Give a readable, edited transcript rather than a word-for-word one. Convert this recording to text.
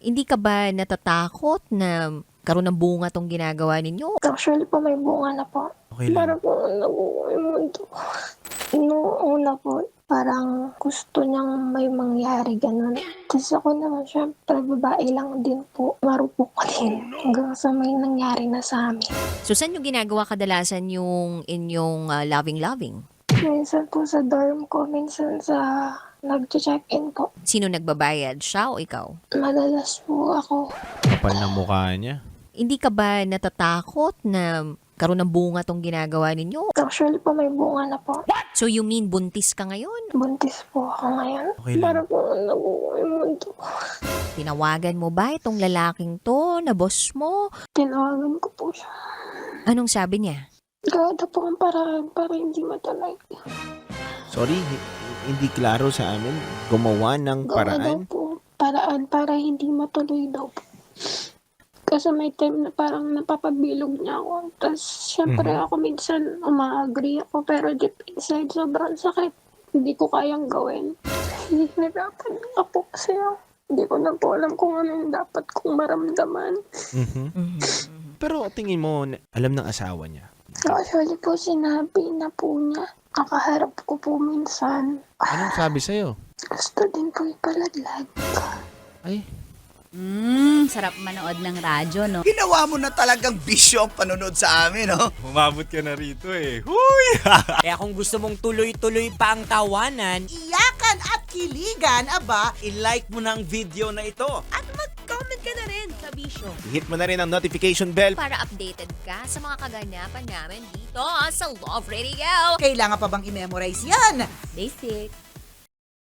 Hindi ka ba natatakot na karoon ng bunga 'tong ginagawa ninyo? Actually po, may bunga na po. Okay lang. Para po nabuo yung mundo ko. Noong una po, parang gusto niyang may mangyari ganun. Tapos ako naman, syempre, babae lang din po. Marupok din. Hanggang sa may nangyari na sa amin. So, saan yung ginagawa kadalasan yung inyong loving-loving? Minsan po sa dorm ko, minsan sa nag-check-in po. Sino nagbabayad, siya o ikaw? Madalas po ako. Kapal ng mukha niya. Hindi ka ba natatakot na karoon ng bunga 'tong ginagawa ninyo? Actually po, may bunga na po. So, you mean buntis ka ngayon? Buntis po ako ngayon. Okay lang. Para po nabuo yung mundo ko. Tinawagan mo ba itong lalaking to na boss mo? Tinawagan ko po siya. Anong sabi niya? Gada po ang paraan para hindi matuloy. Sorry, hindi klaro sa amin. Gumawa ng Gawa daw paraan. po paraan para hindi matuloy daw po. Kasi may time na parang napapabilog niya ako. Tapos syempre ako minsan umaagree ako pero deep inside sobrang sakit. Hindi ko kayang gawin. Hihirapan ako kasi hindi ko na po alam kung ano yung dapat kong maramdaman. Pero tingin mo, alam ng asawa niya. Actually po sinabi na po niya. Nakaharap ko po minsan. Anong sabi sa'yo? Gusto din po ipalaglag. Ay, Sarap manood ng radyo, no? Ginawa mo na talagang bisyo ang panonood sa amin, no? umabot ka na rito eh. Huy! Kaya kung gusto mong tuloy-tuloy pa ang tawanan, Iyakan at kiligan, aba, i-like mo na ang video na ito. at mag-comment ka na rin sa bisyo. Hit mo na rin ang notification bell. Para updated ka sa mga kaganapan namin dito sa Love Radio. Kailangan pa bang i-memorize yan? Basic.